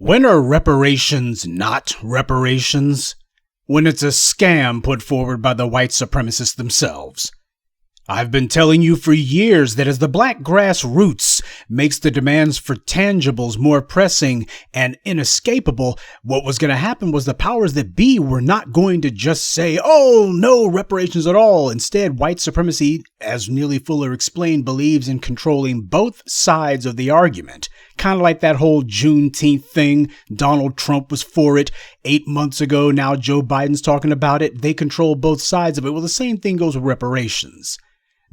When are reparations not reparations? When it's a scam put forward by the white supremacists themselves. I've been telling you for years that as the black grassroots makes the demands for tangibles more pressing and inescapable, what was going to happen was the powers that be were not going to just say, oh, no reparations at all. Instead, white supremacy, as Neely Fuller explained, believes in controlling both sides of the argument. Kind of like that whole Juneteenth thing. Donald Trump was for it 8 months ago. Now Joe Biden's talking about it. They control both sides of it. Well, the same thing goes with reparations.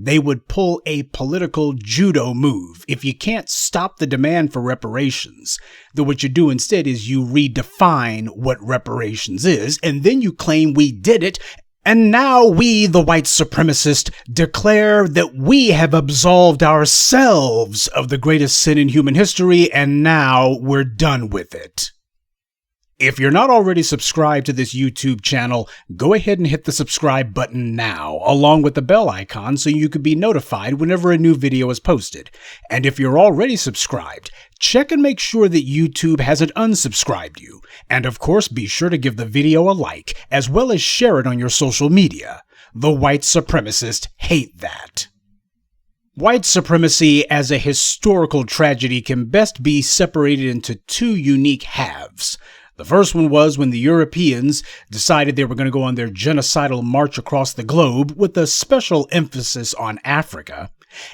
They would pull a political judo move. If you can't stop the demand for reparations, then what you do instead is you redefine what reparations is, and then you claim we did it. And now we, the white supremacists, declare that we have absolved ourselves of the greatest sin in human history, and now we're done with it. If you're not already subscribed to this YouTube channel, go ahead and hit the subscribe button now, along with the bell icon so you can be notified whenever a new video is posted. And if you're already subscribed, check and make sure that YouTube hasn't unsubscribed you. And of course, be sure to give the video a like, as well as share it on your social media. The white supremacists hate that. White supremacy as a historical tragedy can best be separated into two unique halves. The first one was when the Europeans decided they were going to go on their genocidal march across the globe with a special emphasis on Africa.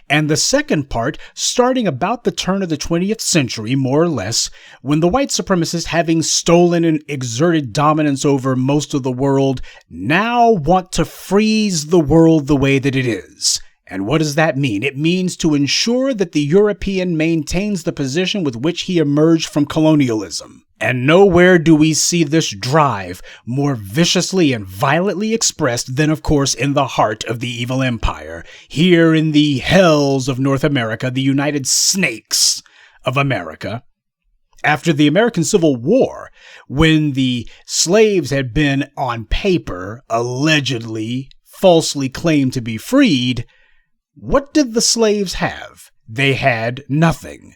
And the second part, starting about the turn of the 20th century, more or less, when the white supremacists, having stolen and exerted dominance over most of the world, now want to freeze the world the way that it is. And what does that mean? It means to ensure that the European maintains the position with which he emerged from colonialism. And nowhere do we see this drive more viciously and violently expressed than, of course, in the heart of the evil empire, here in the hells of North America, the United Snakes of America. After the American Civil War, when the slaves had been on paper, allegedly, falsely claimed to be freed, what did the slaves have? They had nothing.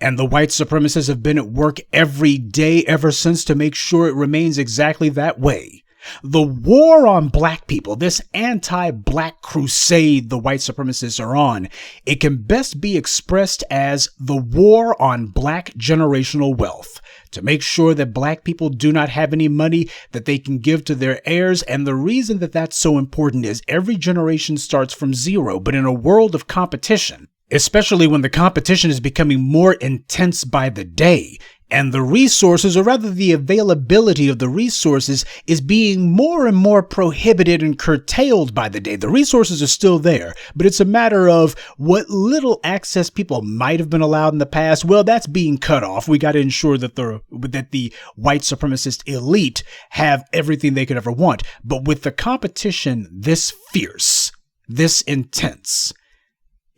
And the white supremacists have been at work every day ever since to make sure it remains exactly that way. The war on black people, this anti-black crusade the white supremacists are on, it can best be expressed as the war on black generational wealth, to make sure that black people do not have any money that they can give to their heirs. And the reason that that's so important is every generation starts from zero, but in a world of competition, especially when the competition is becoming more intense by the day, and the resources, or rather the availability of the resources, is being more and more prohibited and curtailed by the day. The resources are still there, but it's a matter of what little access people might have been allowed in the past. Well, that's being cut off. We got to ensure that the white supremacist elite have everything they could ever want. But with the competition this fierce, this intense,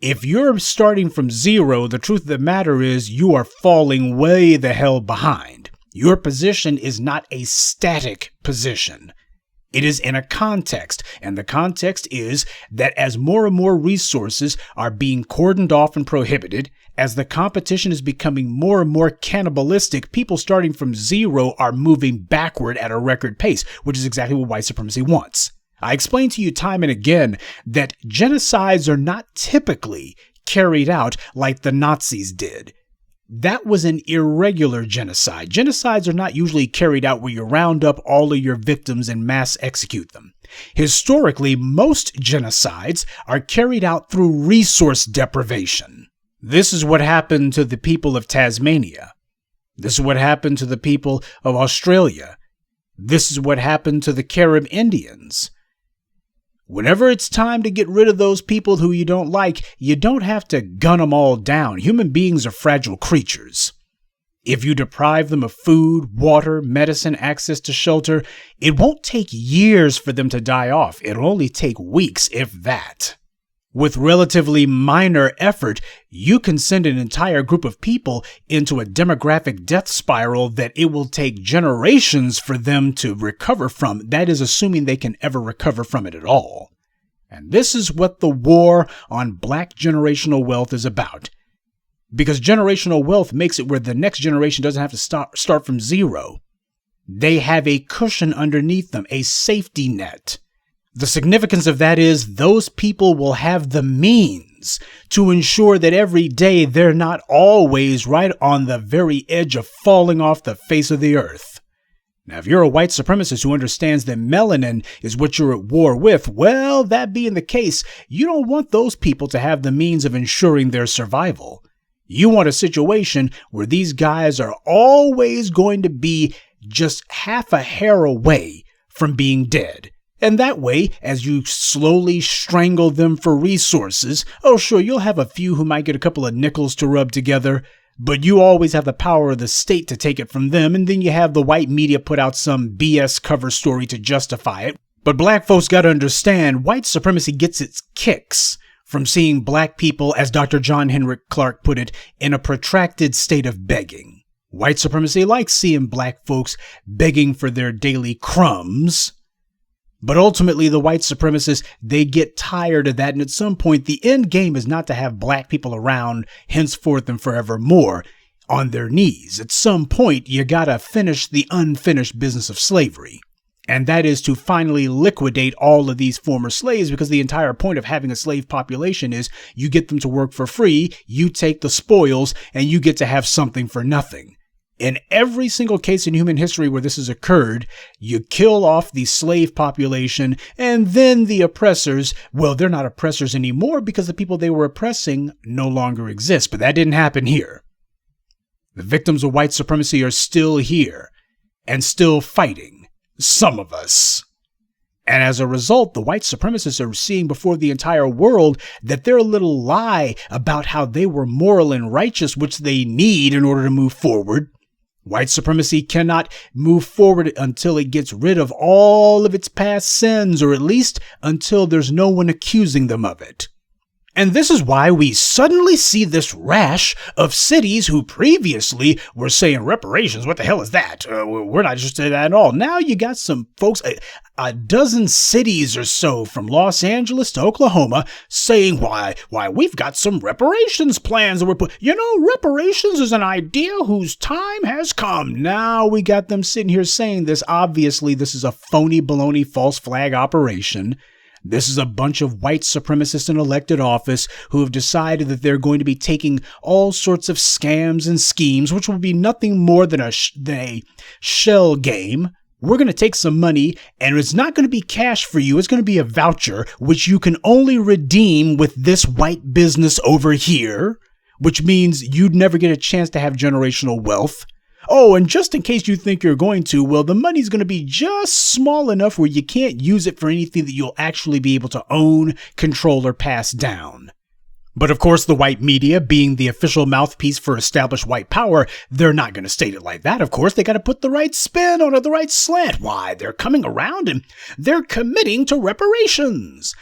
if you're starting from zero, the truth of the matter is you are falling way the hell behind. Your position is not a static position. It is in a context, and the context is that as more and more resources are being cordoned off and prohibited, as the competition is becoming more and more cannibalistic, people starting from zero are moving backward at a record pace, which is exactly what white supremacy wants. I explained to you time and again that genocides are not typically carried out like the Nazis did. That was an irregular genocide. Genocides are not usually carried out where you round up all of your victims and mass execute them. Historically, most genocides are carried out through resource deprivation. This is what happened to the people of Tasmania. This is what happened to the people of Australia. This is what happened to the Carib Indians. Whenever it's time to get rid of those people who you don't like, you don't have to gun them all down. Human beings are fragile creatures. If you deprive them of food, water, medicine, access to shelter, it won't take years for them to die off. It'll only take weeks, if that. With relatively minor effort, you can send an entire group of people into a demographic death spiral that it will take generations for them to recover from. That is assuming they can ever recover from it at all. And this is what the war on black generational wealth is about. because generational wealth makes it where the next generation doesn't have to start from zero. They have a cushion underneath them, a safety net. The significance of that is those people will have the means to ensure that every day they're not always right on the very edge of falling off the face of the earth. Now, if you're a white supremacist who understands that melanin is what you're at war with, well, that being the case, you don't want those people to have the means of ensuring their survival. You want a situation where these guys are always going to be just half a hair away from being dead. And that way, as you slowly strangle them for resources, oh sure, you'll have a few who might get a couple of nickels to rub together, but you always have the power of the state to take it from them, and then you have the white media put out some BS cover story to justify it. But black folks gotta understand, white supremacy gets its kicks from seeing black people, as Dr. John Henrik Clarke put it, in a protracted state of begging. White supremacy likes seeing black folks begging for their daily crumbs. But ultimately, the white supremacists, they get tired of that. And at some point, the end game is not to have black people around henceforth and forevermore on their knees. At some point, you gotta finish the unfinished business of slavery. And that is to finally liquidate all of these former slaves, because the entire point of having a slave population is you get them to work for free, you take the spoils, and you get to have something for nothing. In every single case in human history where this has occurred, you kill off the slave population, and then the oppressors, well, they're not oppressors anymore because the people they were oppressing no longer exist. But that didn't happen here. The victims of white supremacy are still here and still fighting. Some of us. And as a result, the white supremacists are seeing before the entire world that their little lie about how they were moral and righteous, which they need in order to move forward, white supremacy cannot move forward until it gets rid of all of its past sins, or at least until there's no one accusing them of it. And this is why we suddenly see this rash of cities who previously were saying reparations. What the hell is that? We're not interested in that at all. Now you got some folks, a dozen cities or so from Los Angeles to Oklahoma saying why we've got some reparations plans that we're reparations is an idea whose time has come. Now we got them sitting here saying this. Obviously, this is a phony baloney false flag operation. This is a bunch of white supremacists in elected office who have decided that they're going to be taking all sorts of scams and schemes, which will be nothing more than a shell game. We're going to take some money, and it's not going to be cash for you. It's going to be a voucher, which you can only redeem with this white business over here, which means you'd never get a chance to have generational wealth. Oh, and just in case you think you're going to, well, the money's going to be just small enough where you can't use it for anything that you'll actually be able to own, control, or pass down. But of course, the white media, being the official mouthpiece for established white power, they're not going to state it like that. Of course, they got to put the right spin on it, the right slant. Why, they're coming around and they're committing to reparations.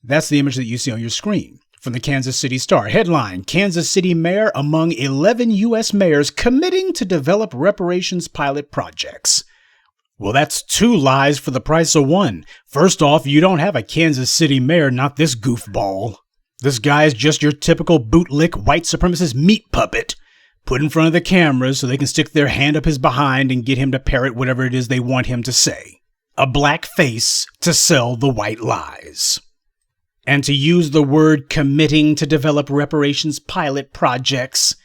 That's the image that you see on your screen. From the Kansas City Star. Headline, Kansas City mayor among 11 U.S. mayors committing to develop reparations pilot projects. Well, that's two lies for the price of one. First off, you don't have a Kansas City mayor, not this goofball. This guy is just your typical bootlick white supremacist meat puppet, put in front of the cameras so they can stick their hand up his behind and get him to parrot whatever it is they want him to say. A black face to sell the white lies. And to use the word committing to develop reparations pilot projects,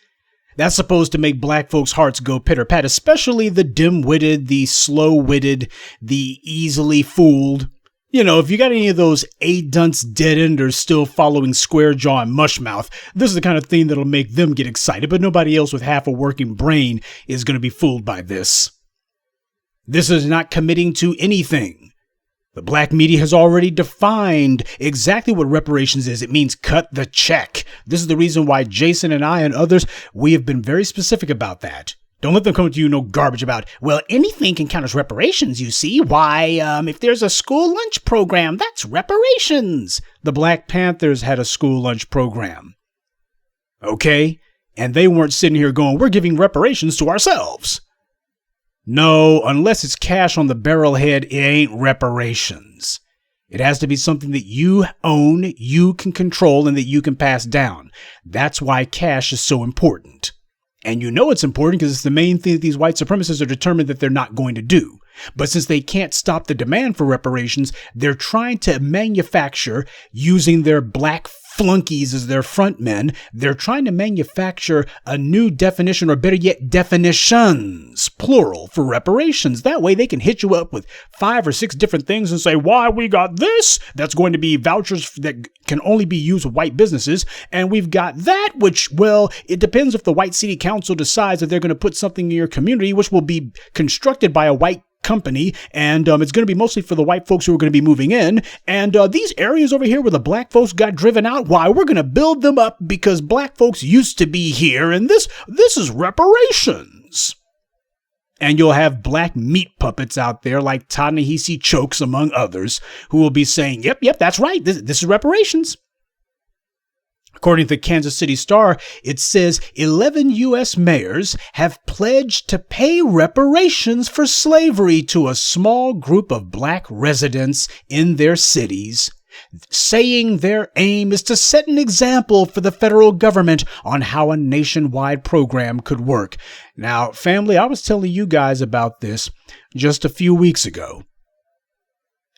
that's supposed to make black folks' hearts go pitter-pat, especially the dim-witted, the slow-witted, the easily fooled. You know, if you got any of those A-dunce dead-enders still following square jaw and mushmouth, this is the kind of thing that'll make them get excited, but nobody else with half a working brain is going to be fooled by this. This is not committing to anything. The black media has already defined exactly what reparations is. It means cut the check. This is the reason why Jason and I and others, we have been very specific about that. Don't let them come to you no garbage about, well, anything can count as reparations, you see. Why, if there's a school lunch program, that's reparations. The Black Panthers had a school lunch program. Okay? And they weren't sitting here going, we're giving reparations to ourselves. No, unless it's cash on the barrelhead, it ain't reparations. It has to be something that you own, you can control, and that you can pass down. That's why cash is so important. And you know it's important because it's the main thing that these white supremacists are determined that they're not going to do. But since they can't stop the demand for reparations, they're trying to manufacture, using their black flunkies as their front men, they're trying to manufacture a new definition, or better yet, definitions, plural, for reparations. That way they can hit you up with 5 or 6 different things and say, why, we got this, that's going to be vouchers that can only be used with white businesses. And we've got that, which, well, it depends if the white city council decides that they're going to put something in your community, which will be constructed by a white company, and it's going to be mostly for the white folks who are going to be moving in. And these areas over here where the black folks got driven out, why, we're going to build them up because black folks used to be here, and this is reparations. And you'll have black meat puppets out there like Ta-Nehisi Chokes, among others, who will be saying, yep, that's right, this is reparations. According to the Kansas City Star, it says 11 U.S. mayors have pledged to pay reparations for slavery to a small group of black residents in their cities, saying their aim is to set an example for the federal government on how a nationwide program could work. Now, family, I was telling you guys about this just a few weeks ago.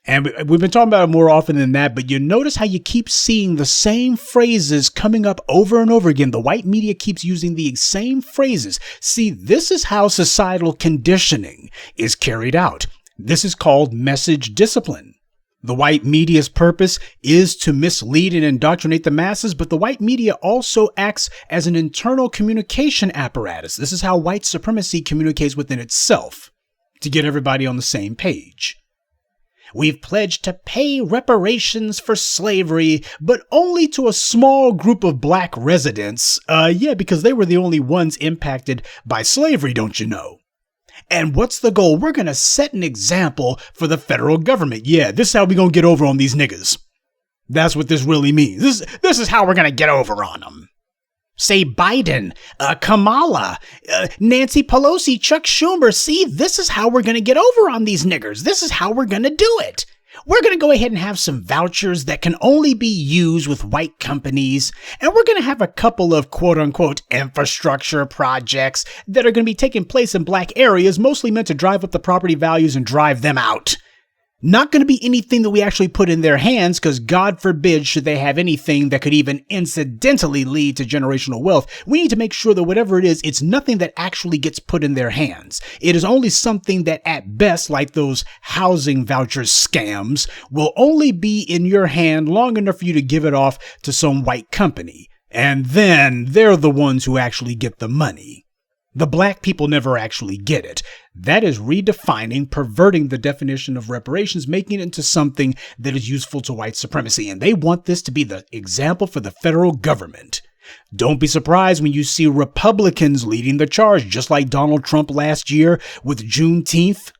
And we've been talking about it more often than that, but you notice how you keep seeing the same phrases coming up over and over again. The white media keeps using the same phrases. See, this is how societal conditioning is carried out. This is called message discipline. The white media's purpose is to mislead and indoctrinate the masses, but the white media also acts as an internal communication apparatus. This is how white supremacy communicates within itself to get everybody on the same page. We've pledged to pay reparations for slavery, but only to a small group of black residents. Because they were the only ones impacted by slavery, don't you know? And what's the goal? We're going to set an example for the federal government. Yeah, this is how we're going to get over on these niggas. That's what this really means. This is how we're going to get over on them. Say Biden, Kamala, Nancy Pelosi, Chuck Schumer. See, this is how we're going to get over on these niggers. This is how we're going to do it. We're going to go ahead and have some vouchers that can only be used with white companies. And we're going to have a couple of quote unquote infrastructure projects that are going to be taking place in black areas, mostly meant to drive up the property values and drive them out. Not going to be anything that we actually put in their hands, because God forbid should they have anything that could even incidentally lead to generational wealth. We need to make sure that whatever it is, it's nothing that actually gets put in their hands. It is only something that at best, like those housing voucher scams, will only be in your hand long enough for you to give it off to some white company. And then they're the ones who actually get the money. The black people never actually get it. That is redefining, perverting the definition of reparations, making it into something that is useful to white supremacy. And they want this to be the example for the federal government. Don't be surprised when you see Republicans leading the charge, just like Donald Trump last year with Juneteenth.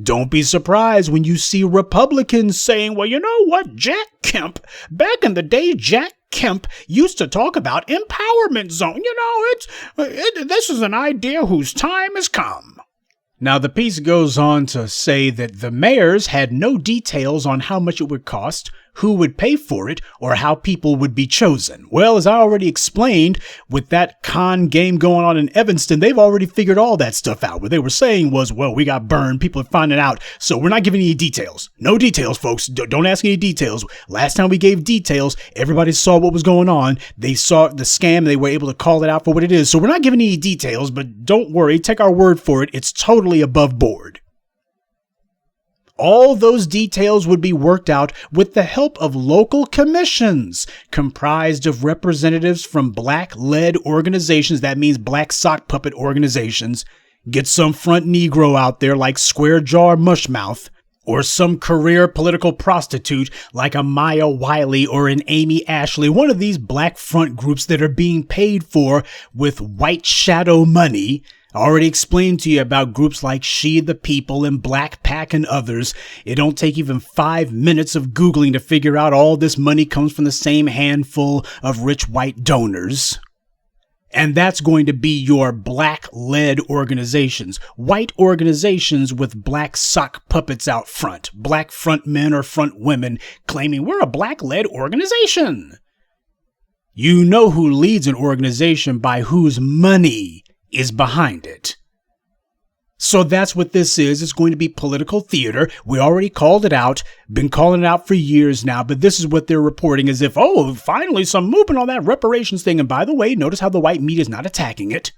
Don't be surprised when you see Republicans saying, well, you know what, Jack Kemp, back in the day, Jack Kemp used to talk about empowerment zone. You know, this is an idea whose time has come. Now, the piece goes on to say that the mayors had no details on how much it would cost, who would pay for it, or how people would be chosen. Well, as I already explained, with that con game going on in Evanston, they've already figured all that stuff out. What they were saying was, well, we got burned, people are finding out, so we're not giving any details. No details, folks. Don't ask any details. Last time we gave details, everybody saw what was going on. They saw the scam, they were able to call it out for what it is. So we're not giving any details, but don't worry, take our word for it. It's totally above board. All those details would be worked out with the help of local commissions comprised of representatives from black-led organizations. That means black sock puppet organizations. Get some front Negro out there like Square Jaw Mushmouth, or some career political prostitute like a Maya Wiley or an Amy Ashley, one of these black front groups that are being paid for with white shadow money. I already explained to you about groups like She the People and Black Pack and others. It don't take even 5 minutes of Googling to figure out all this money comes from the same handful of rich white donors. And that's going to be your black-led organizations, white organizations with black sock puppets out front, black front men or front women claiming we're a black-led organization. You know who leads an organization by whose money is behind it. So that's what this is. It's going to be political theater. We already called it out, been calling it out for years now, but this is what they're reporting as if, oh, finally some movement on that reparations thing. And by the way, notice how the white media is not attacking it.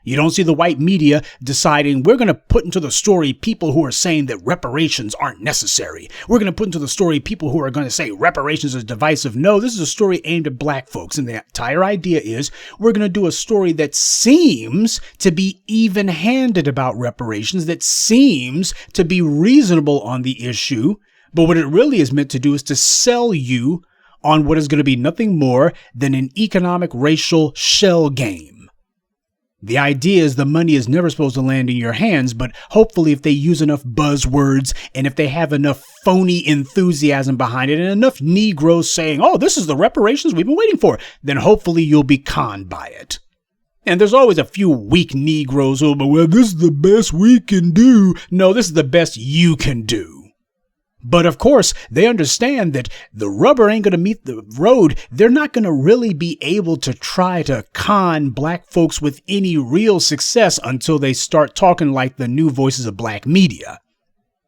You don't see the white media deciding we're going to put into the story people who are saying that reparations aren't necessary. We're going to put into the story people who are going to say reparations is divisive. No, this is a story aimed at black folks. And the entire idea is we're going to do a story that seems to be even-handed about reparations, that seems to be reasonable on the issue. But what it really is meant to do is to sell you on what is going to be nothing more than an economic racial shell game. The idea is the money is never supposed to land in your hands, but hopefully if they use enough buzzwords and if they have enough phony enthusiasm behind it and enough Negroes saying, oh, this is the reparations we've been waiting for, then hopefully you'll be conned by it. And there's always a few weak Negroes who will be, well, this is the best we can do. No, this is the best you can do. But of course, they understand that the rubber ain't going to meet the road. They're not going to really be able to try to con black folks with any real success until they start talking like the new voices of black media.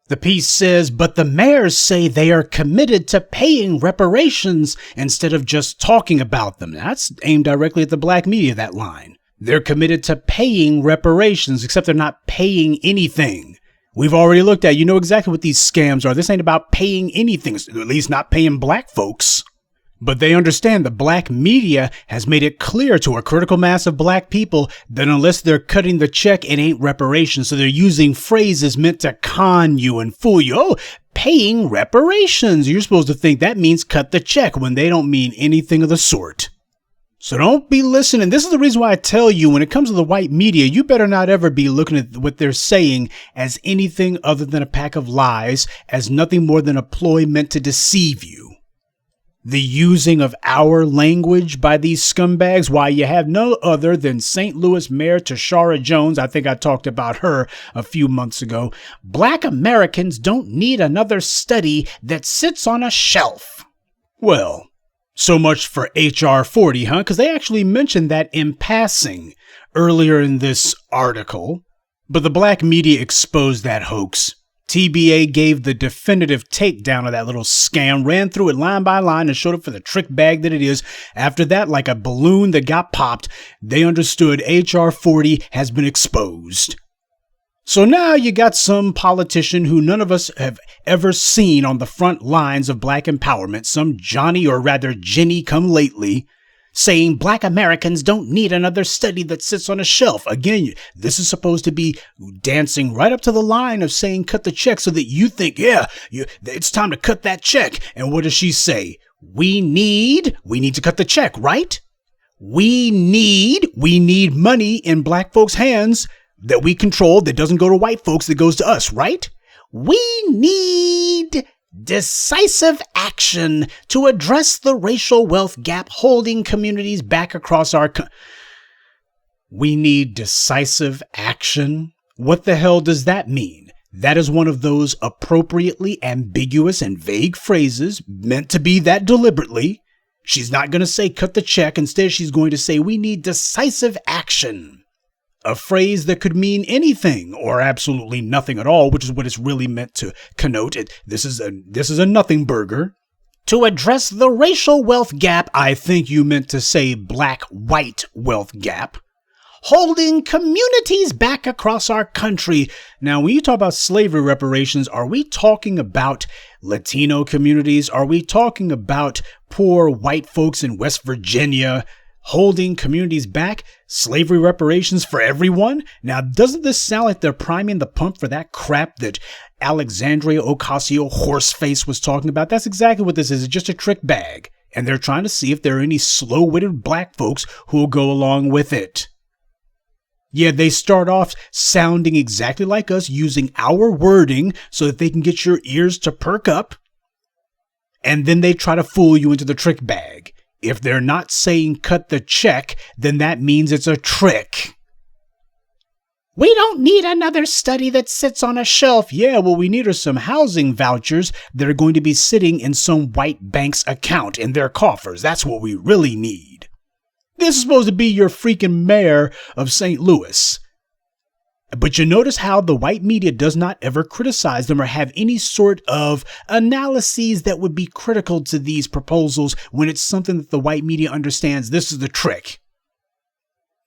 The piece says, but the mayors say they are committed to paying reparations instead of just talking about them. That's aimed directly at the black media, that line. They're committed to paying reparations, except they're not paying anything. We've already looked at, you know exactly what these scams are. This ain't about paying anything, at least not paying black folks. But they understand the black media has made it clear to a critical mass of black people that unless they're cutting the check, it ain't reparations. So they're using phrases meant to con you and fool you. Oh, paying reparations. You're supposed to think that means cut the check when they don't mean anything of the sort. So don't be listening. This is the reason why I tell you when it comes to the white media, you better not ever be looking at what they're saying as anything other than a pack of lies, as nothing more than a ploy meant to deceive you. The using of our language by these scumbags, why you have no other than St. Louis Mayor Tashara Jones. I think I talked about her a few months ago. Black Americans don't need another study that sits on a shelf. Well, so much for HR 40, huh? Because they actually mentioned that in passing earlier in this article. But the black media exposed that hoax. TBA gave the definitive takedown of that little scam, ran through it line by line and showed it for the trick bag that it is. After that, like a balloon that got popped, they understood HR 40 has been exposed. So now you got some politician who none of us have ever seen on the front lines of black empowerment, some Johnny or rather Jenny come lately, saying black Americans don't need another study that sits on a shelf. Again, this is supposed to be dancing right up to the line of saying cut the check so that you think, it's time to cut that check. And what does she say? We need to cut the check, right? We need money in black folks' hands that we control, that doesn't go to white folks, that goes to us, right? We need decisive action to address the racial wealth gap holding communities back across our We need decisive action? What the hell does that mean? That is one of those appropriately ambiguous and vague phrases meant to be that deliberately. She's not going to say cut the check. Instead, she's going to say we need decisive action. A phrase that could mean anything or absolutely nothing at all, which is what it's really meant to connote. This is a nothing burger. To address the racial wealth gap, I think you meant to say black-white wealth gap, holding communities back across our country. Now, when you talk about slavery reparations, are we talking about Latino communities? Are we talking about poor white folks in West Virginia holding communities back? Slavery reparations for everyone? Now, doesn't this sound like they're priming the pump for that crap that Alexandria Ocasio-Horseface was talking about? That's exactly what this is. It's just a trick bag. And they're trying to see if there are any slow-witted black folks who will go along with it. Yeah, they start off sounding exactly like us, using our wording so that they can get your ears to perk up. And then they try to fool you into the trick bag. If they're not saying cut the check, then that means it's a trick. We don't need another study that sits on a shelf. Yeah, what we need are some housing vouchers that are going to be sitting in some white bank's account in their coffers. That's what we really need. This is supposed to be your freaking mayor of St. Louis. But you notice how the white media does not ever criticize them or have any sort of analyses that would be critical to these proposals when it's something that the white media understands. This is the trick.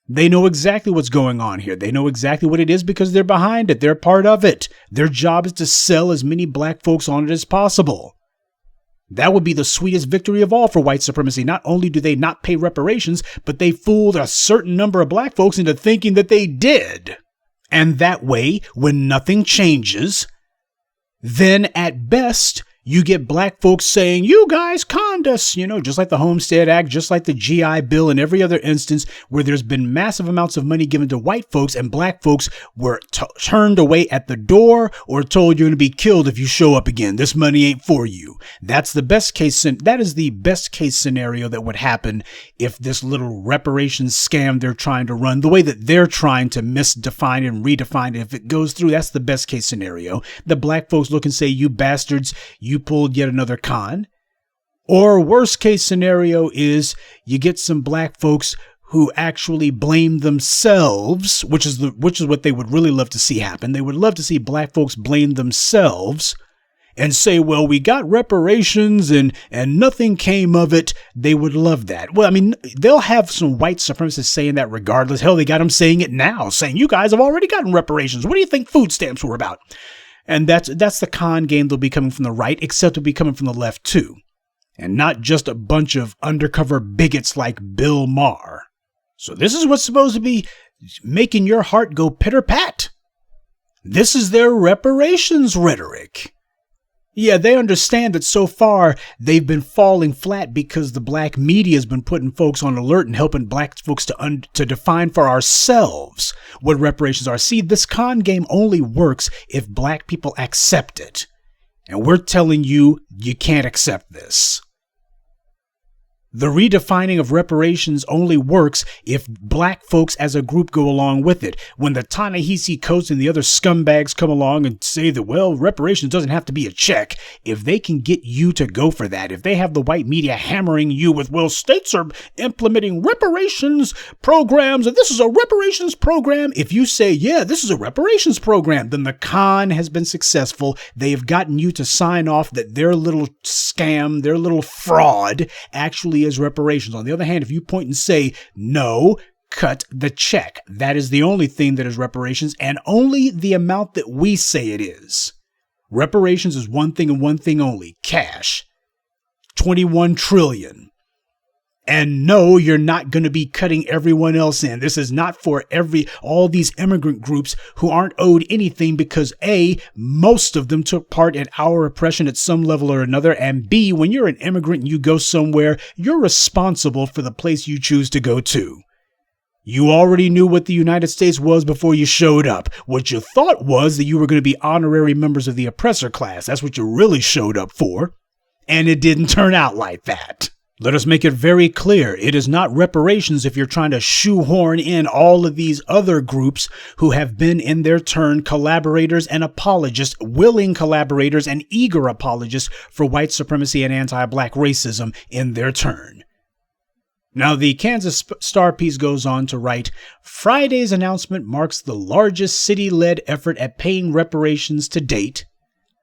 They know exactly what's going on here. They know exactly what it is because they're behind it. They're part of it. Their job is to sell as many black folks on it as possible. That would be the sweetest victory of all for white supremacy. Not only do they not pay reparations, but they fooled a certain number of black folks into thinking that they did. And that way, when nothing changes, then at best, you get black folks saying, you guys conned us, just like the Homestead Act, just like the GI Bill and every other instance where there's been massive amounts of money given to white folks and black folks were turned away at the door or told you're going to be killed if you show up again. This money ain't for you. That is the best case scenario that would happen if this little reparations scam they're trying to run, the way that they're trying to misdefine and redefine it, if it goes through, that's the best case scenario. The black folks look and say, you bastards, you pulled yet another con. Or worst case scenario is you get some black folks who actually blame themselves, which is what they would really love to see happen. They would love to see black folks blame themselves and say, well, we got reparations and nothing came of it. They would love that. Well, I mean, they'll have some white supremacists saying that regardless. Hell, they got them saying it now, saying you guys have already gotten reparations. What do you think food stamps were about? And that's the con game they'll be coming from the right, except it'll be coming from the left too. And not just a bunch of undercover bigots like Bill Maher. So this is what's supposed to be making your heart go pitter-pat. This is their reparations rhetoric. Yeah, they understand that so far they've been falling flat because the black media has been putting folks on alert and helping black folks to define for ourselves what reparations are. See, this con game only works if black people accept it. And we're telling you, you can't accept this. The redefining of reparations only works if black folks as a group go along with it. When the Ta-Nehisi Coates and the other scumbags come along and say that, well, reparations doesn't have to be a check, if they can get you to go for that, if they have the white media hammering you with, well, states are implementing reparations programs, and this is a reparations program, if you say, yeah, this is a reparations program, then the con has been successful. They have gotten you to sign off that their little scam, their little fraud actually is reparations. On the other hand, if you point and say, no, cut the check, that is the only thing that is reparations and only the amount that we say it is. Reparations is one thing and one thing only, cash. 21 trillion. And no, you're not going to be cutting everyone else in. This is not for all these immigrant groups who aren't owed anything because A, most of them took part in our oppression at some level or another. And B, when you're an immigrant and you go somewhere, you're responsible for the place you choose to go to. You already knew what the United States was before you showed up. What you thought was that you were going to be honorary members of the oppressor class. That's what you really showed up for. And it didn't turn out like that. Let us make it very clear. It is not reparations if you're trying to shoehorn in all of these other groups who have been in their turn collaborators and apologists, willing collaborators and eager apologists for white supremacy and anti-black racism in their turn. Now, the Kansas Star piece goes on to write, Friday's announcement marks the largest city-led effort at paying reparations to date,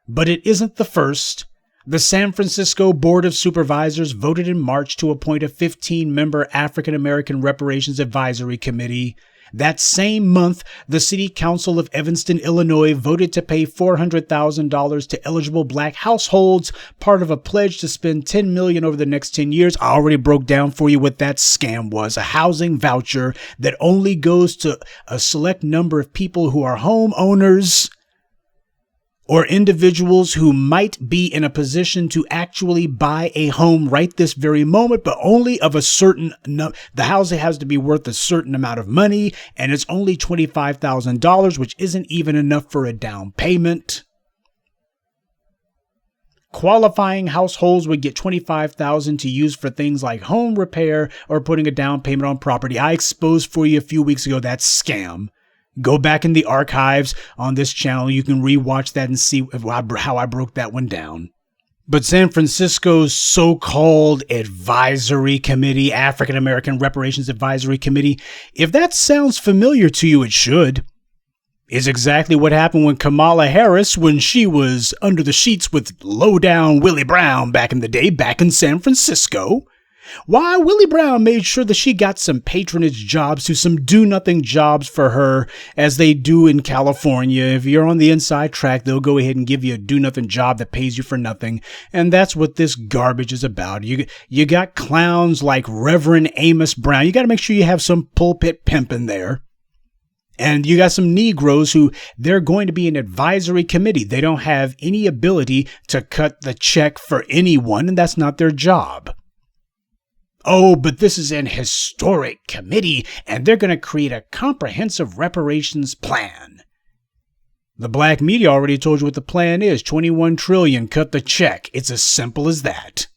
but it isn't the first. The San Francisco Board of Supervisors voted in March to appoint a 15-member African-American Reparations Advisory Committee. That same month, the City Council of Evanston, Illinois, voted to pay $400,000 to eligible black households, part of a pledge to spend $10 million over the next 10 years. I already broke down for you what that scam was, a housing voucher that only goes to a select number of people who are homeowners or individuals who might be in a position to actually buy a home right this very moment, but only of a certain, the house has to be worth a certain amount of money, and it's only $25,000, which isn't even enough for a down payment. Qualifying households would get $25,000 to use for things like home repair or putting a down payment on property. I exposed for you a few weeks ago that scam. Go back in the archives on this channel. You can rewatch that and see how I broke that one down. But San Francisco's so-called advisory committee, African American Reparations Advisory Committee, if that sounds familiar to you, it should. Is exactly what happened when Kamala Harris, when she was under the sheets with low-down Willie Brown back in the day, back in San Francisco. Why, Willie Brown made sure that she got some patronage jobs to some do-nothing jobs for her, as they do in California. If you're on the inside track, they'll go ahead and give you a do-nothing job that pays you for nothing. And that's what this garbage is about. You got clowns like Reverend Amos Brown. You got to make sure you have some pulpit pimp in there. And you got some Negroes who they're going to be an advisory committee. They don't have any ability to cut the check for anyone, and that's not their job. Oh, but this is an historic committee, and they're going to create a comprehensive reparations plan. The black media already told you what the plan is. $21 trillion, cut the check. It's as simple as that.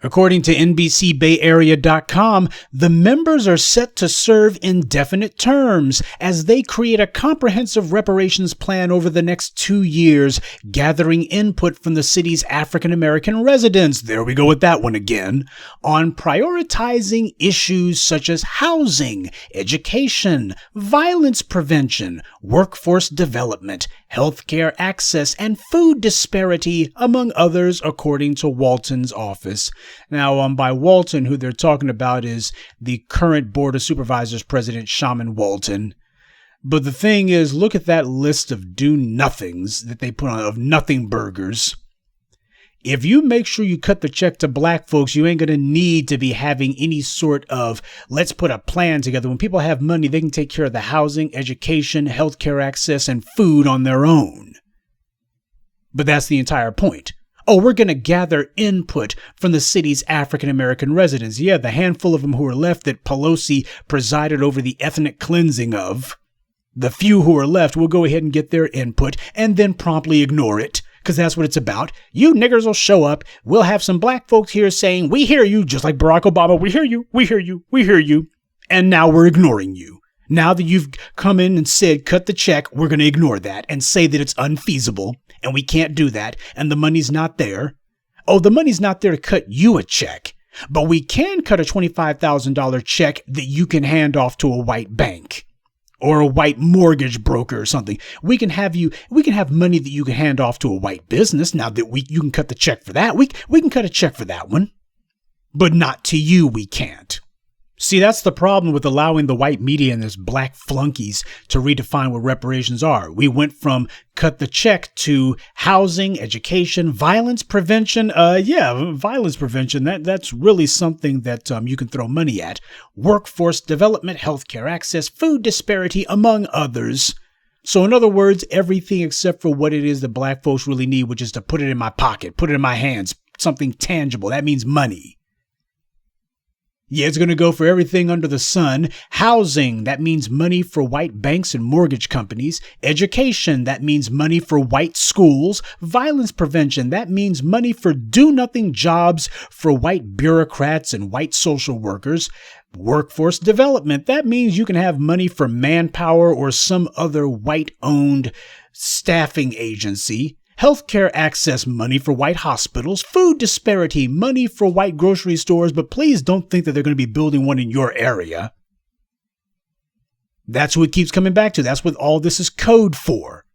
According to NBCBayArea.com, the members are set to serve indefinite terms as they create a comprehensive reparations plan over the next 2 years, gathering input from the city's African American residents, there we go with that one again, on prioritizing issues such as housing, education, violence prevention, workforce development, healthcare access, and food disparity, among others, according to Walton's office. Now, by Walton, who they're talking about is the current Board of Supervisors President, Shaman Walton. But the thing is, look at that list of do-nothings that they put on, of nothing burgers. If you make sure you cut the check to black folks, you ain't going to need to be having any sort of, let's put a plan together. When people have money, they can take care of the housing, education, healthcare access, and food on their own. But that's the entire point. Oh, we're going to gather input from the city's African American residents. Yeah, the handful of them who are left that Pelosi presided over the ethnic cleansing of. The few who are left will go ahead and get their input and then promptly ignore it, because that's what it's about. You niggers will show up. We'll have some black folks here saying, we hear you, just like Barack Obama. We hear you, we hear you, we hear you. And now we're ignoring you. Now that you've come in and said, cut the check, we're going to ignore that and say that it's unfeasible and we can't do that and the money's not there. Oh, the money's not there to cut you a check, but we can cut a $25,000 check that you can hand off to a white bank or a white mortgage broker or something. We can have money that you can hand off to a white business. Now that you can cut the check for that. We can cut a check for that one, but not to you. We can't. See, that's the problem with allowing the white media and those black flunkies to redefine what reparations are. We went from cut the check to housing, education, violence prevention. Violence prevention. That's really something that you can throw money at. Workforce development, healthcare access, food disparity, among others. So in other words, everything except for what it is that black folks really need, which is to put it in my pocket, put it in my hands, something tangible. That means money. Yeah, it's going to go for everything under the sun. Housing, that means money for white banks and mortgage companies. Education, that means money for white schools. Violence prevention, that means money for do-nothing jobs for white bureaucrats and white social workers. Workforce development, that means you can have money for manpower or some other white-owned staffing agency. Healthcare access, money for white hospitals. Food disparity, money for white grocery stores, but please don't think that they're going to be building one in your area. That's what it keeps coming back to. That's what all this is code for.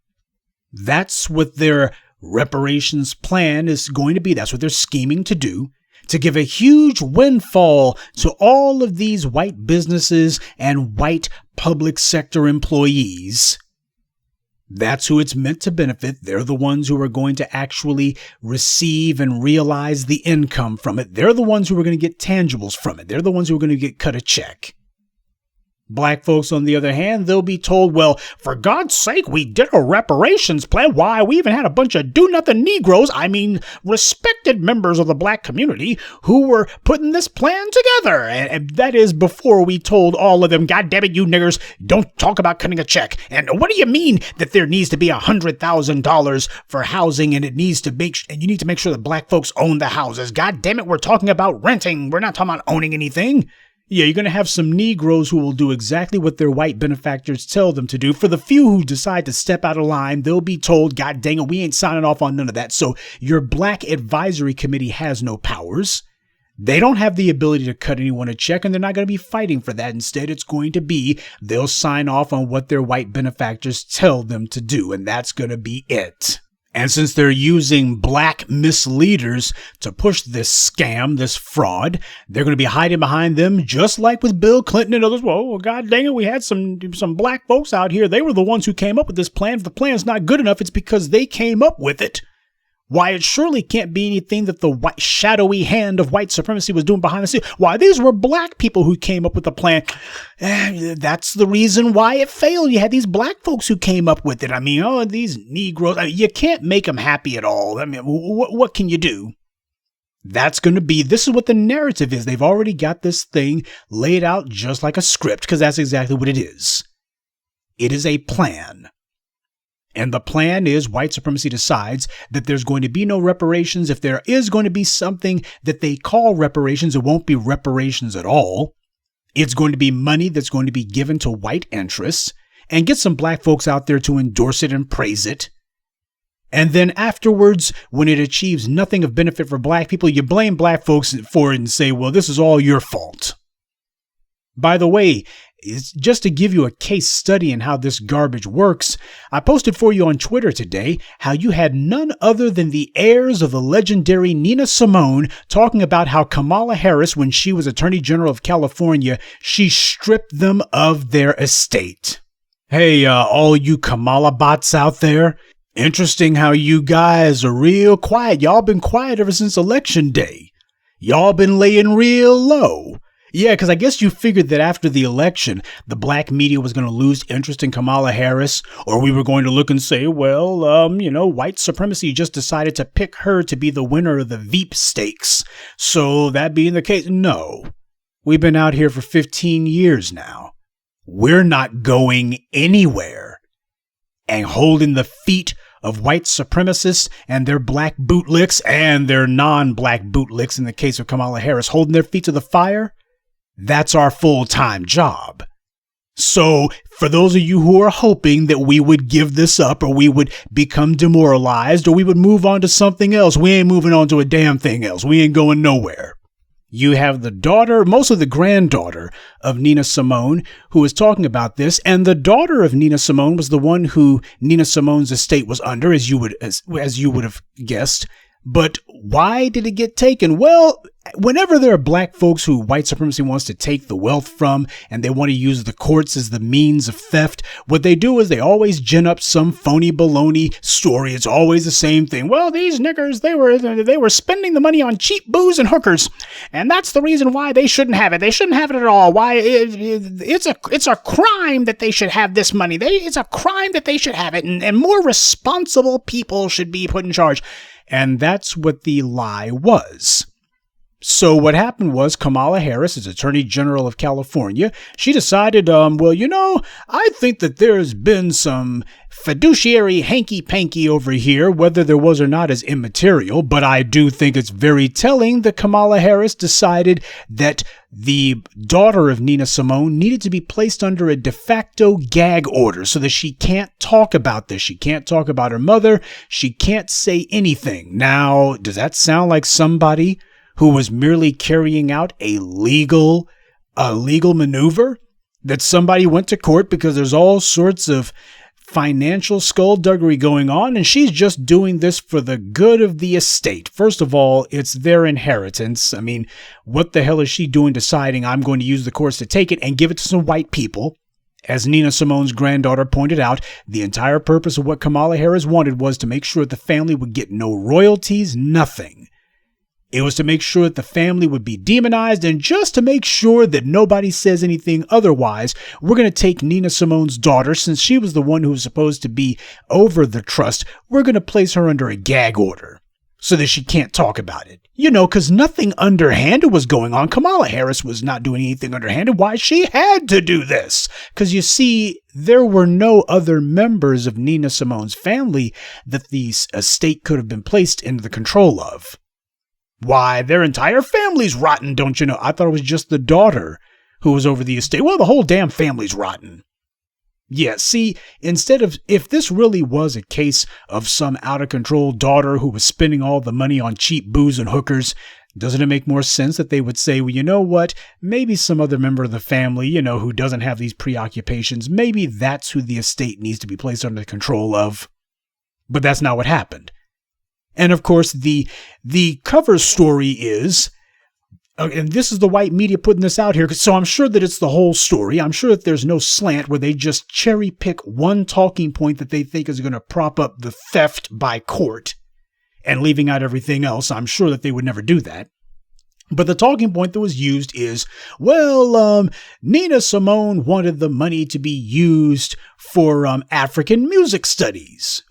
That's what their reparations plan is going to be. That's what they're scheming to do, to give a huge windfall to all of these white businesses and white public sector employees. That's who it's meant to benefit. They're the ones who are going to actually receive and realize the income from it. They're the ones who are going to get tangibles from it. They're the ones who are going to get cut a check. Black folks, on the other hand, they'll be told, well, for God's sake, we did a reparations plan. Why, we even had a bunch of do-nothing Negroes, respected members of the black community, who were putting this plan together. And that is before we told all of them, God damn it, you niggers, don't talk about cutting a check. And what do you mean that there needs to be $100,000 for housing, and you need to make sure that black folks own the houses? God damn it, we're talking about renting. We're not talking about owning anything. Yeah, you're going to have some Negroes who will do exactly what their white benefactors tell them to do. For the few who decide to step out of line, they'll be told, God dang it, we ain't signing off on none of that. So your Black Advisory Committee has no powers. They don't have the ability to cut anyone a check, and they're not going to be fighting for that. Instead, it's going to be they'll sign off on what their white benefactors tell them to do, and that's going to be it. And since they're using black misleaders to push this scam, this fraud, they're going to be hiding behind them, just like with Bill Clinton and others. Well, God dang it, we had some black folks out here. They were the ones who came up with this plan. If the plan's not good enough, it's because they came up with it. Why, it surely can't be anything that the white, shadowy hand of white supremacy was doing behind the scenes. Why, these were black people who came up with the plan. That's the reason why it failed. You had these black folks who came up with it. These Negroes, you can't make them happy at all. What can you do? This is what the narrative is. They've already got this thing laid out just like a script, because that's exactly what it is. It is a plan. And the plan is white supremacy decides that there's going to be no reparations. If there is going to be something that they call reparations, it won't be reparations at all. It's going to be money that's going to be given to white interests, and get some black folks out there to endorse it and praise it. And then afterwards, when it achieves nothing of benefit for black people, you blame black folks for it and say, well, this is all your fault. By the way, it's just to give you a case study in how this garbage works, I posted for you on Twitter today how you had none other than the heirs of the legendary Nina Simone talking about how Kamala Harris, when she was Attorney General of California, she stripped them of their estate. Hey, all you Kamala bots out there, interesting how you guys are real quiet. Y'all been quiet ever since Election Day. Y'all been laying real low. Yeah, because I guess you figured that after the election, the black media was going to lose interest in Kamala Harris, or we were going to look and say, well, white supremacy just decided to pick her to be the winner of the Veep stakes. So that being the case, no. We've been out here for 15 years now. We're not going anywhere. And holding the feet of white supremacists and their black bootlicks and their non-black bootlicks, in the case of Kamala Harris, holding their feet to the fire, that's our full-time job. So for those of you who are hoping that we would give this up, or we would become demoralized, or we would move on to something else, we ain't moving on to a damn thing else. We ain't going nowhere. You have the daughter, mostly the granddaughter of Nina Simone, who is talking about this. And the daughter of Nina Simone was the one who Nina Simone's estate was under, as you would have guessed. But why did it get taken? Well, whenever there are black folks who white supremacy wants to take the wealth from, and they want to use the courts as the means of theft, what they do is they always gin up some phony baloney story. It's always the same thing. Well, these niggers, they were spending the money on cheap booze and hookers, and that's the reason why they shouldn't have it. They shouldn't have it at all. Why? It's a crime that they should have this money. It's a crime that they should have it, and more responsible people should be put in charge. And that's what the lie was. So what happened was Kamala Harris, as Attorney General of California, she decided, I think that there's been some fiduciary hanky-panky over here. Whether there was or not is immaterial, but I do think it's very telling that Kamala Harris decided that the daughter of Nina Simone needed to be placed under a de facto gag order so that she can't talk about this. She can't talk about her mother. She can't say anything. Now, does that sound like somebody who was merely carrying out a legal maneuver? That somebody went to court because there's all sorts of financial skullduggery going on, and she's just doing this for the good of the estate. First of all, it's their inheritance. I mean, what the hell is she doing deciding I'm going to use the courts to take it and give it to some white people? As Nina Simone's granddaughter pointed out, the entire purpose of what Kamala Harris wanted was to make sure the family would get no royalties, nothing. It was to make sure that the family would be demonized, and just to make sure that nobody says anything otherwise, we're going to take Nina Simone's daughter, since she was the one who was supposed to be over the trust, we're going to place her under a gag order so that she can't talk about it. You know, because nothing underhanded was going on. Kamala Harris was not doing anything underhanded. Why? She had to do this. Because you see, there were no other members of Nina Simone's family that the estate could have been placed into the control of. Why, their entire family's rotten, don't you know? I thought it was just the daughter who was over the estate. Well, the whole damn family's rotten. Yeah, see, instead of, if this really was a case of some out-of-control daughter who was spending all the money on cheap booze and hookers, doesn't it make more sense that they would say, well, you know what, maybe some other member of the family, you know, who doesn't have these preoccupations, maybe that's who the estate needs to be placed under the control of. But that's not what happened. And of course, the cover story is, and this is the white media putting this out here, so I'm sure that it's the whole story. I'm sure that there's no slant where they just cherry pick one talking point that they think is going to prop up the theft by court and leaving out everything else. I'm sure that they would never do that. But the talking point that was used is, well, Nina Simone wanted the money to be used for African music studies,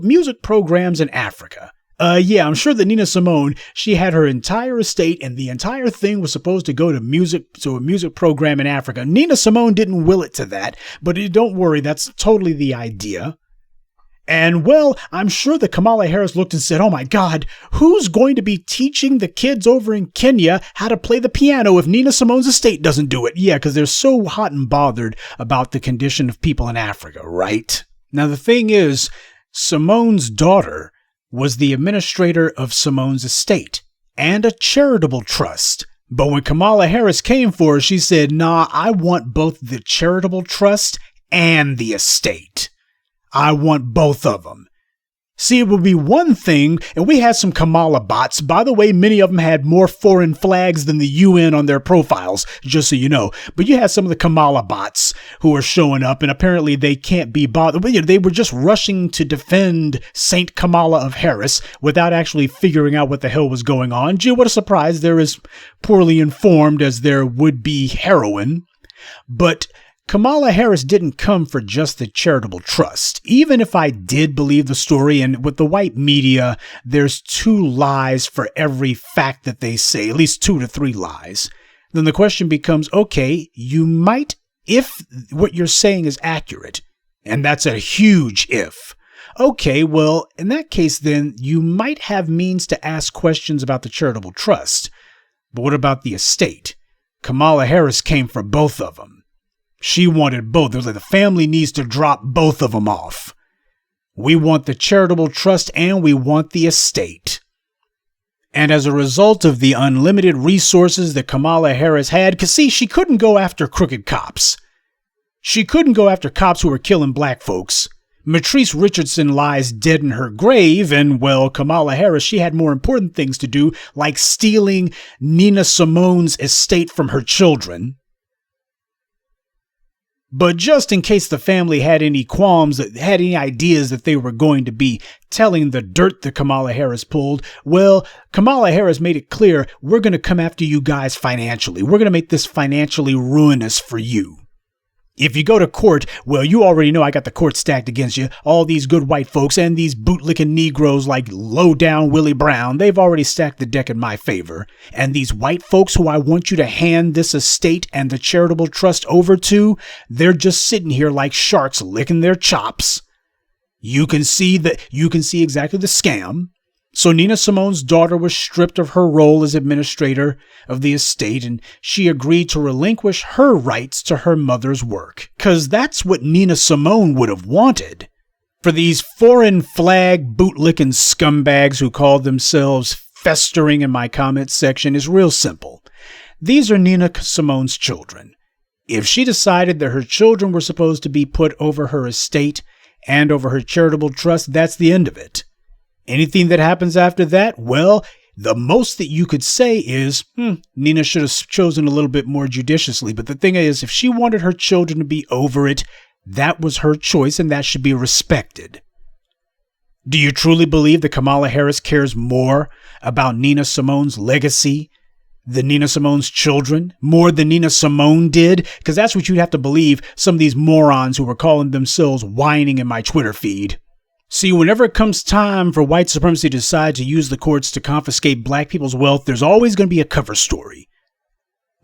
music programs in Africa. Yeah, I'm sure that Nina Simone, she had her entire estate and the entire thing was supposed to go to a music program in Africa. Nina Simone didn't will it to that, but don't worry, that's totally the idea. And well, I'm sure that Kamala Harris looked and said, oh my God, who's going to be teaching the kids over in Kenya how to play the piano if Nina Simone's estate doesn't do it? Yeah, because they're so hot and bothered about the condition of people in Africa, right? Now, the thing is, Simone's daughter was the administrator of Simone's estate and a charitable trust. But when Kamala Harris came for her, she said, nah, I want both the charitable trust and the estate. I want both of them. See, it would be one thing, and we had some Kamala bots. By the way, many of them had more foreign flags than the UN on their profiles, just so you know. But you had some of the Kamala bots who are showing up, and apparently they can't be bothered. But, you know, they were just rushing to defend Saint Kamala of Harris without actually figuring out what the hell was going on. Gee, what a surprise. They're as poorly informed as their would-be heroine. But Kamala Harris didn't come for just the charitable trust. Even if I did believe the story, and with the white media, there's 2 lies for every fact that they say, at least 2 to 3 lies, then the question becomes, okay, you might, if what you're saying is accurate, and that's a huge if, okay, well, in that case, then you might have means to ask questions about the charitable trust. But what about the estate? Kamala Harris came for both of them. She wanted both. It was like the family needs to drop both of them off. We want the charitable trust and we want the estate. And as a result of the unlimited resources that Kamala Harris had, because see, she couldn't go after crooked cops. She couldn't go after cops who were killing black folks. Matrice Richardson lies dead in her grave, and well, Kamala Harris, she had more important things to do, like stealing Nina Simone's estate from her children. But just in case the family had any qualms, had any ideas that they were going to be telling the dirt that Kamala Harris pulled, well, Kamala Harris made it clear, we're going to come after you guys financially. We're going to make this financially ruinous for you. If you go to court, well, you already know I got the court stacked against you. All these good white folks and these bootlicking Negroes like low-down Willie Brown, they've already stacked the deck in my favor. And these white folks who I want you to hand this estate and the charitable trust over to, they're just sitting here like sharks licking their chops. You can see exactly the scam. So Nina Simone's daughter was stripped of her role as administrator of the estate, and she agreed to relinquish her rights to her mother's work. 'Cause that's what Nina Simone would have wanted. For these foreign flag bootlicking scumbags who called themselves festering in my comments section is real simple. These are Nina Simone's children. If she decided that her children were supposed to be put over her estate and over her charitable trust, that's the end of it. Anything that happens after that, well, the most that you could say is, Nina should have chosen a little bit more judiciously. But the thing is, if she wanted her children to be over it, that was her choice and that should be respected. Do you truly believe that Kamala Harris cares more about Nina Simone's legacy than Nina Simone's children, more than Nina Simone did? Because that's what you'd have to believe some of these morons who were calling themselves whining in my Twitter feed. See, whenever it comes time for white supremacy to decide to use the courts to confiscate black people's wealth, there's always going to be a cover story.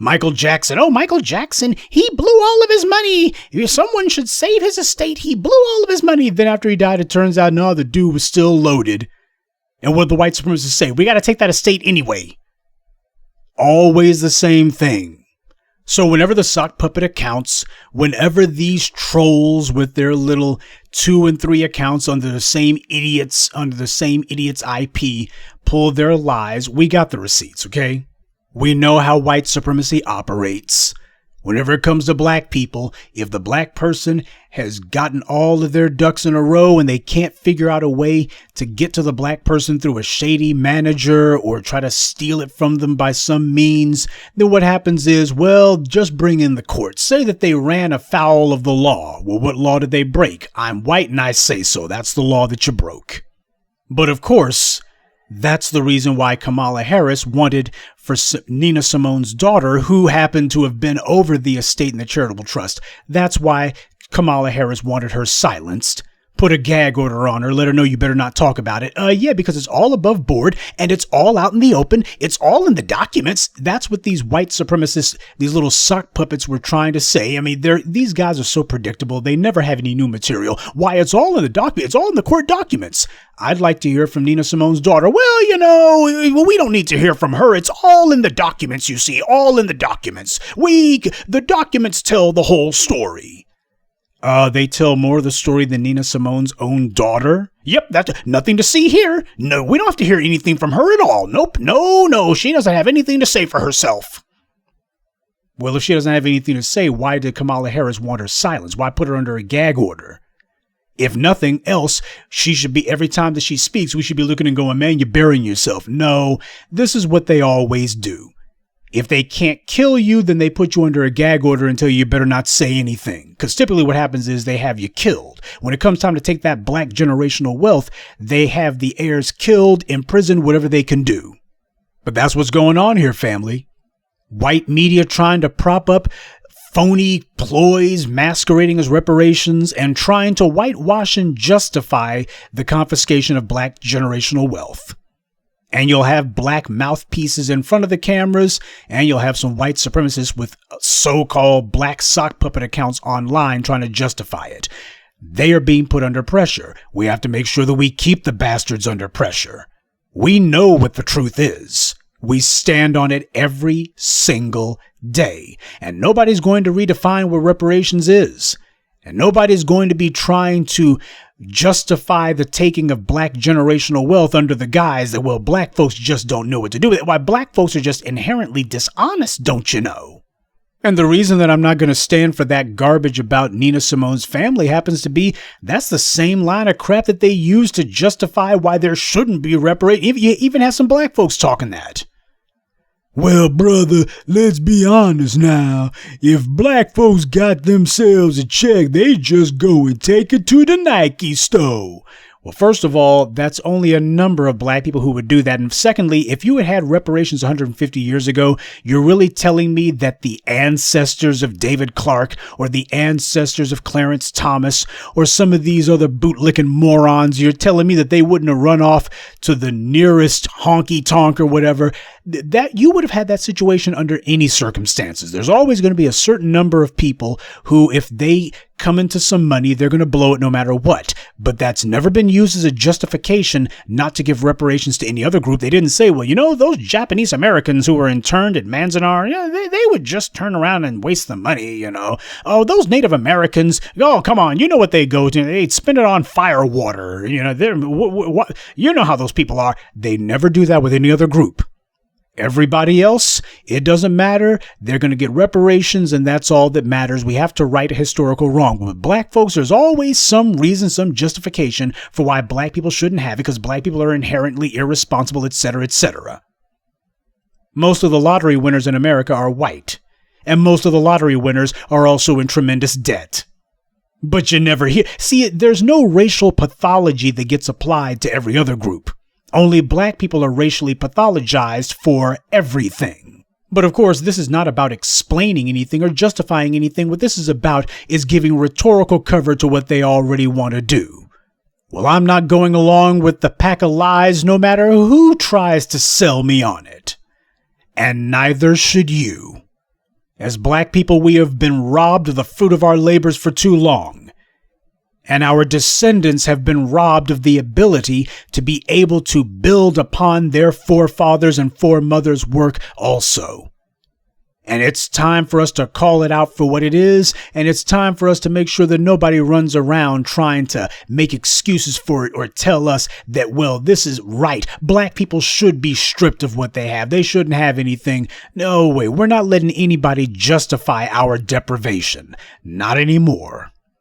Michael Jackson. Oh, Michael Jackson, he blew all of his money. If someone should save his estate, he blew all of his money. Then after he died, it turns out, no, the dude was still loaded. And what did the white supremacists say? We got to take that estate anyway. Always the same thing. So whenever the sock puppet accounts, whenever these trolls with their little 2 and 3 accounts under the same idiot's IP pull their lies, we got the receipts, okay? We know how white supremacy operates. Whenever it comes to black people, if the black person has gotten all of their ducks in a row and they can't figure out a way to get to the black person through a shady manager or try to steal it from them by some means, then what happens is, well, just bring in the courts. Say that they ran afoul of the law. Well, what law did they break? I'm white and I say so. That's the law that you broke. But of course, that's the reason why Kamala Harris wanted for Nina Simone's daughter, who happened to have been over the estate in the charitable trust. That's why Kamala Harris wanted her silenced. Put a gag order on her, let her know you better not talk about it. Yeah, because it's all above board and it's all out in the open. It's all in the documents. That's what these white supremacists, these little sock puppets were trying to say. I mean, these guys are so predictable. They never have any new material. Why, it's all in the document. It's all in the court documents. I'd like to hear from Nina Simone's daughter. Well, we don't need to hear from her. It's all in the documents, you see, all in the documents. The documents tell the whole story. They tell more of the story than Nina Simone's own daughter? Yep, that's nothing to see here. No, we don't have to hear anything from her at all. Nope, no, she doesn't have anything to say for herself. Well, if she doesn't have anything to say, why did Kamala Harris want her silenced? Why put her under a gag order? If nothing else, she should be, every time that she speaks, we should be looking and going, man, you're burying yourself. No, this is what they always do. If they can't kill you, then they put you under a gag order and tell you better not say anything. Because typically what happens is they have you killed. When it comes time to take that black generational wealth, they have the heirs killed, imprisoned, whatever they can do. But that's what's going on here, family. White media trying to prop up phony ploys masquerading as reparations and trying to whitewash and justify the confiscation of black generational wealth. And you'll have black mouthpieces in front of the cameras, and you'll have some white supremacists with so-called black sock puppet accounts online trying to justify it. They are being put under pressure. We have to make sure that we keep the bastards under pressure. We know what the truth is. We stand on it every single day. And nobody's going to redefine what reparations is. And nobody's going to be trying to justify the taking of black generational wealth under the guise that, well, black folks just don't know what to do with it. Why, black folks are just inherently dishonest, don't you know? And the reason that I'm not going to stand for that garbage about Nina Simone's family happens to be that's the same line of crap that they use to justify why there shouldn't be reparations. You even have some black folks talking that. Well, brother, let's be honest now. If black folks got themselves a check, they just go and take it to the Nike store. Well, first of all, that's only a number of black people who would do that. And secondly, if you had reparations 150 years ago, you're really telling me that the ancestors of David Clark or the ancestors of Clarence Thomas or some of these other bootlicking morons, you're telling me that they wouldn't have run off to the nearest honky tonk or whatever, that you would have had that situation under any circumstances. There's always going to be a certain number of people who, if they come into some money, they're going to blow it no matter what. But that's never been used as a justification not to give reparations to any other group. They didn't say, well, those Japanese Americans who were interned at Manzanar, they would just turn around and waste the money, Oh, those Native Americans, oh, come on, you know what they go to. They'd spend it on fire water. You know how those people are. They never do that with any other group. Everybody else, it doesn't matter. They're going to get reparations, and that's all that matters. We have to right a historical wrong. But with black folks, there's always some reason, some justification for why black people shouldn't have it, because black people are inherently irresponsible, etc., etc. Most of the lottery winners in America are white, and most of the lottery winners are also in tremendous debt. But you never hear. See, there's no racial pathology that gets applied to every other group. Only black people are racially pathologized for everything. But of course, this is not about explaining anything or justifying anything. What this is about is giving rhetorical cover to what they already want to do. Well, I'm not going along with the pack of lies no matter who tries to sell me on it. And neither should you. As black people, we have been robbed of the fruit of our labors for too long. And our descendants have been robbed of the ability to be able to build upon their forefathers and foremothers' work also. And it's time for us to call it out for what it is, and it's time for us to make sure that nobody runs around trying to make excuses for it or tell us that, well, this is right. Black people should be stripped of what they have. They shouldn't have anything. No way. We're not letting anybody justify our deprivation. Not anymore.